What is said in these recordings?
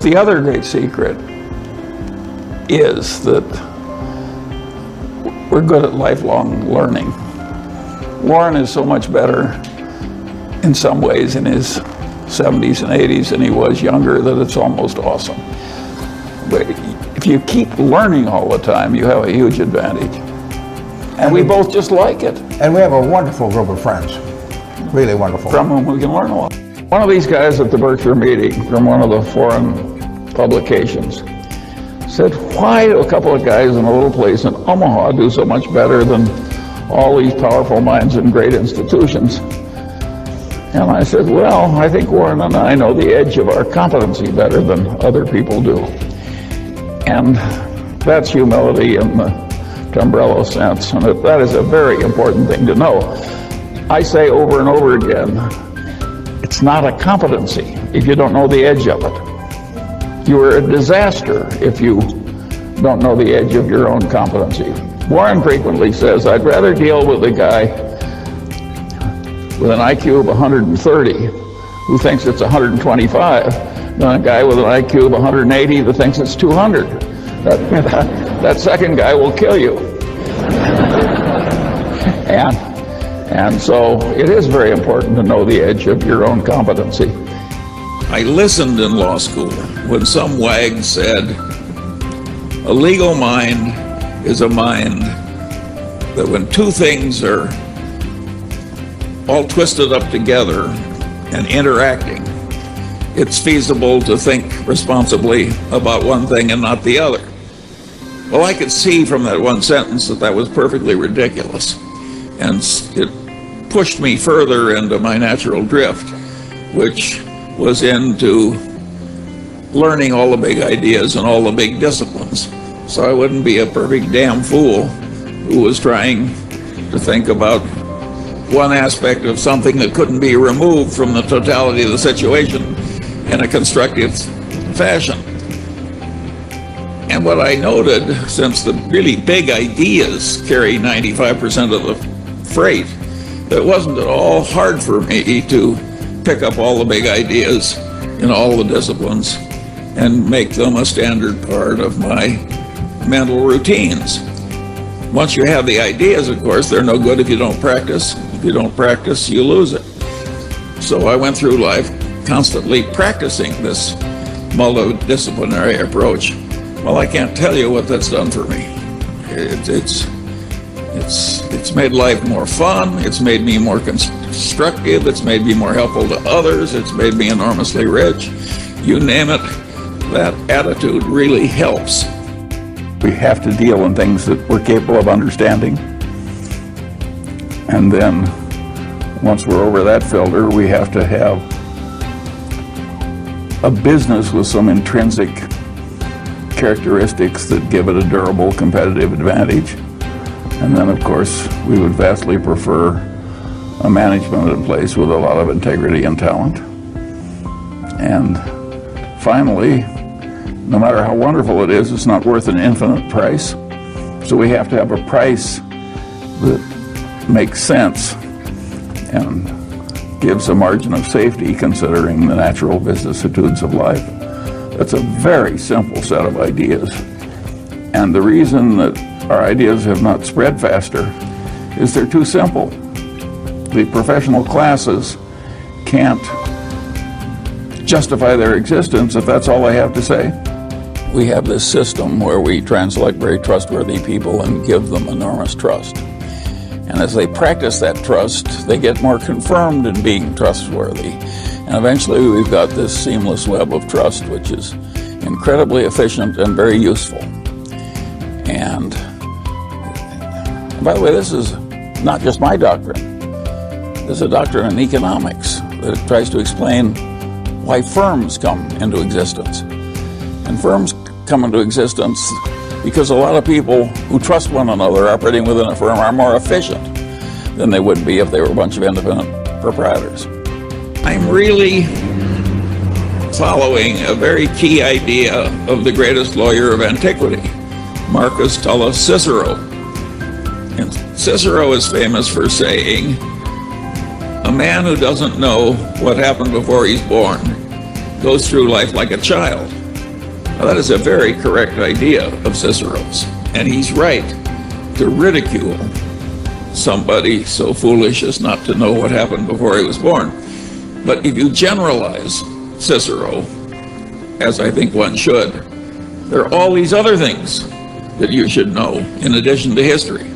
The other great secret is that we're good at lifelong learning. Warren is so much better in some ways in his 70s and 80s than he was younger that it's almost awesome. But if you keep learning all the time, you have a huge advantage. And we both just like it. And we have a wonderful group of friends, really wonderful. From whom we can learn a lot. One of these guys at the Berkshire meeting from one of the foreign publications said, why do a couple of guys in a little place in Omaha do so much better than all these powerful minds in great institutions? And I said, well, I think Warren and I know the edge of our competency better than other people do. And that's humility in the umbrella sense, and that is a very important thing to know. I say over and over again, it's not a competency if you don't know the edge of it. You are a disaster if you don't know the edge of your own competency. Warren frequently says, I'd rather deal with a guy with an IQ of 130 who thinks it's 125 than a guy with an IQ of 180 that thinks it's 200. That second guy will kill you. And so it is very important to know the edge of your own competency. I listened in law school when some wag said, a legal mind is a mind that when two things are all twisted up together and interacting, it's feasible to think responsibly about one thing and not the other. Well, I could see from that one sentence that was perfectly ridiculous, and it pushed me further into my natural drift, which was into learning all the big ideas and all the big disciplines, so I wouldn't be a perfect damn fool who was trying to think about one aspect of something that couldn't be removed from the totality of the situation in a constructive fashion. And what I noted, since the really big ideas carry 95% of the freight, that it wasn't at all hard for me to pick up all the big ideas in all the disciplines and make them a standard part of my mental routines. Once you have the ideas, of course, they're no good if you don't practice. If you don't practice, you lose it. So I went through life constantly practicing this multidisciplinary approach. Well, I can't tell you what that's done for me. It's made life more fun. It's made me more constructive. It's made me more helpful to others. It's made me enormously rich. You name it, that attitude really helps. We have to deal in things that we're capable of understanding. And then, once we're over that filter, we have to have a business with some intrinsic characteristics that give it a durable competitive advantage. And then, of course, we would vastly prefer a management in place with a lot of integrity and talent. And finally, no matter how wonderful it is, it's not worth an infinite price. So we have to have a price that makes sense and gives a margin of safety considering the natural vicissitudes of life. That's a very simple set of ideas. And the reason that our ideas have not spread faster is they're too simple. The professional classes can't justify their existence if that's all they have to say. We have this system where we translate very trustworthy people and give them enormous trust. And as they practice that trust, they get more confirmed in being trustworthy. And eventually we've got this seamless web of trust, which is incredibly efficient and very useful. And by the way, this is not just my doctrine. This is a doctrine in economics that tries to explain why firms come into existence. And firms come into existence because a lot of people who trust one another operating within a firm are more efficient than they would be if they were a bunch of independent proprietors. I'm really following a very key idea of the greatest lawyer of antiquity, Marcus Tullus Cicero. And Cicero is famous for saying, a man who doesn't know what happened before he's born goes through life like a child. Now, that is a very correct idea of Cicero's, and he's right to ridicule somebody so foolish as not to know what happened before he was born. But if you generalize Cicero, as I think one should, there are all these other things that you should know in addition to history.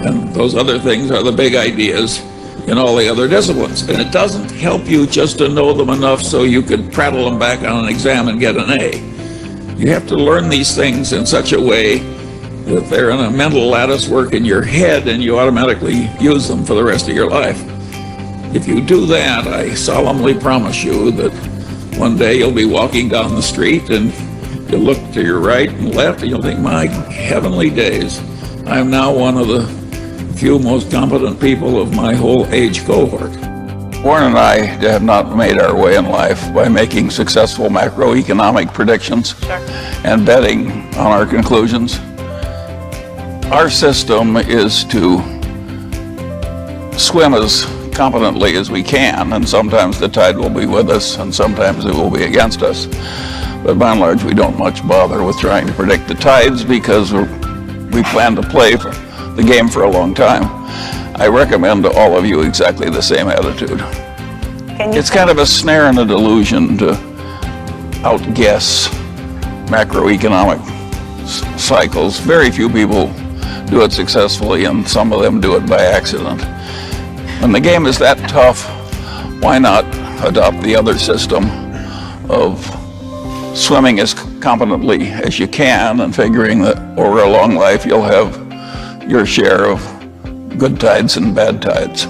And those other things are the big ideas in all the other disciplines. And it doesn't help you just to know them enough so you can prattle them back on an exam and get an A. You have to learn these things in such a way that they're in a mental lattice work in your head and you automatically use them for the rest of your life. If you do that, I solemnly promise you that one day you'll be walking down the street and you'll look to your right and left and you'll think, my heavenly days, I'm now one of the few most competent people of my whole age cohort. Warren and I have not made our way in life by making successful macroeconomic predictions and betting on our conclusions. Our system is to swim as competently as we can, and sometimes the tide will be with us and sometimes it will be against us. But by and large, we don't much bother with trying to predict the tides because we plan to play the game for a long time. I recommend to all of you exactly the same attitude. It's kind of a snare and a delusion to outguess macroeconomic cycles. Very few people do it successfully, and some of them do it by accident. When the game is that tough, why not adopt the other system of swimming as competently as you can and figuring that over a long life you'll have your share of good tides and bad tides.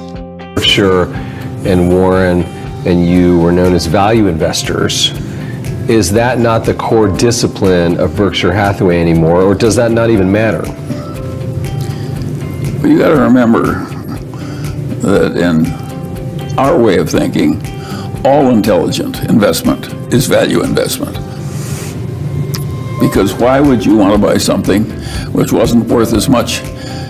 Berkshire and Warren and you were known as value investors. Is that not the core discipline of Berkshire Hathaway anymore, or does that not even matter? Well, you got to remember that in our way of thinking, all intelligent investment is value investment. Because why would you want to buy something which wasn't worth as much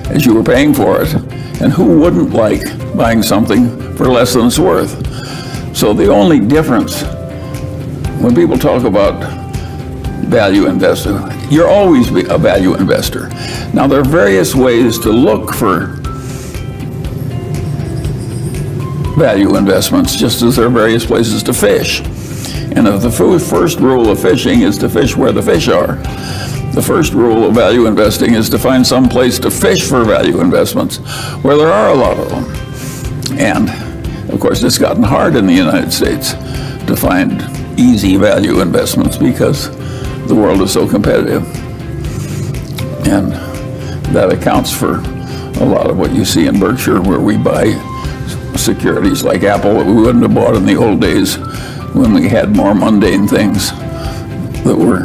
as you were paying for it? And who wouldn't like buying something for less than it's worth? So the only difference when people talk about value investor, you're always a value investor. Now, there are various ways to look for value investments, just as there are various places to fish. And if the first rule of fishing is to fish where the fish are, the first rule of value investing is to find some place to fish for value investments where there are a lot of them. And of course, it's gotten hard in the United States to find easy value investments because the world is so competitive. And that accounts for a lot of what you see in Berkshire, where we buy securities like Apple that we wouldn't have bought in the old days when we had more mundane things that were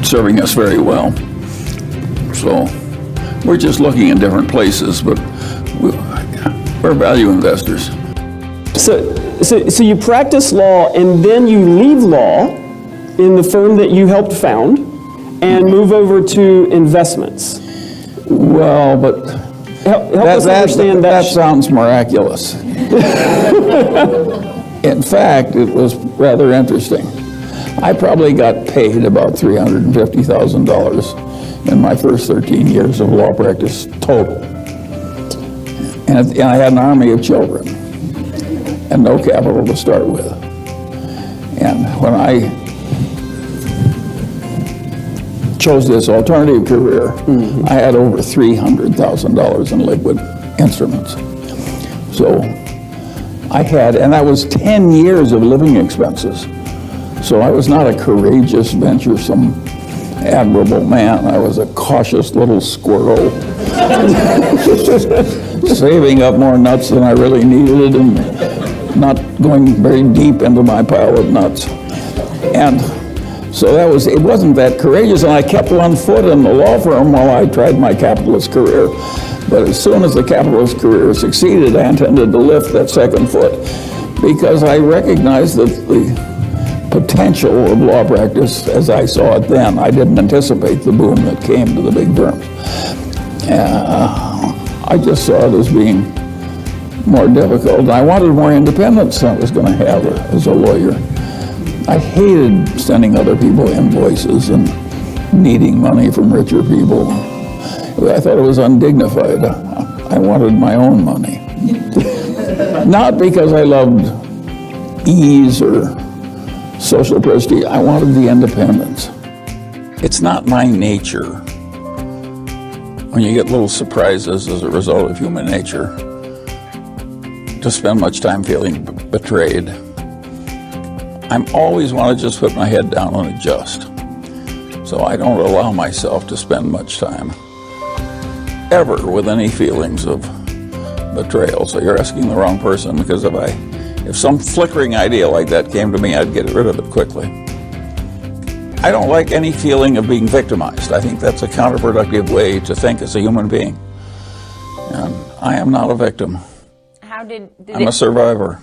serving us very well. So we're just looking in different places, but we're value investors. So you practice law and then you leave law in the firm that you helped found and move over to investments. Well, but Help us understand that sounds miraculous. In fact, it was rather interesting. I probably got paid about $350,000 in my first 13 years of law practice total. And I had an army of children and no capital to start with. And when I chose this alternative career, I had over $300,000 in liquid instruments. So I had, and that was 10 years of living expenses. So I was not a courageous, venturesome, admirable man. I was a cautious little squirrel, saving up more nuts than I really needed and not going very deep into my pile of nuts. And so it wasn't that courageous, and I kept one foot in the law firm while I tried my capitalist career. But as soon as the capitalist career succeeded, I intended to lift that second foot because I recognized that the potential of law practice, as I saw it then, I didn't anticipate the boom that came to the big firms. I just saw it as being more difficult. I wanted more independence than I was going to have as a lawyer. I hated sending other people invoices and needing money from richer people. I thought it was undignified. I wanted my own money. Not because I loved ease or social prestige. I wanted the independence. It's not my nature, when you get little surprises as a result of human nature, to spend much time feeling betrayed. I always want to just put my head down and adjust. So I don't allow myself to spend much time ever with any feelings of betrayal. So you're asking the wrong person, because if some flickering idea like that came to me, I'd get rid of it quickly. I don't like any feeling of being victimized. I think that's a counterproductive way to think as a human being. And I am not a victim. How did I'm a survivor.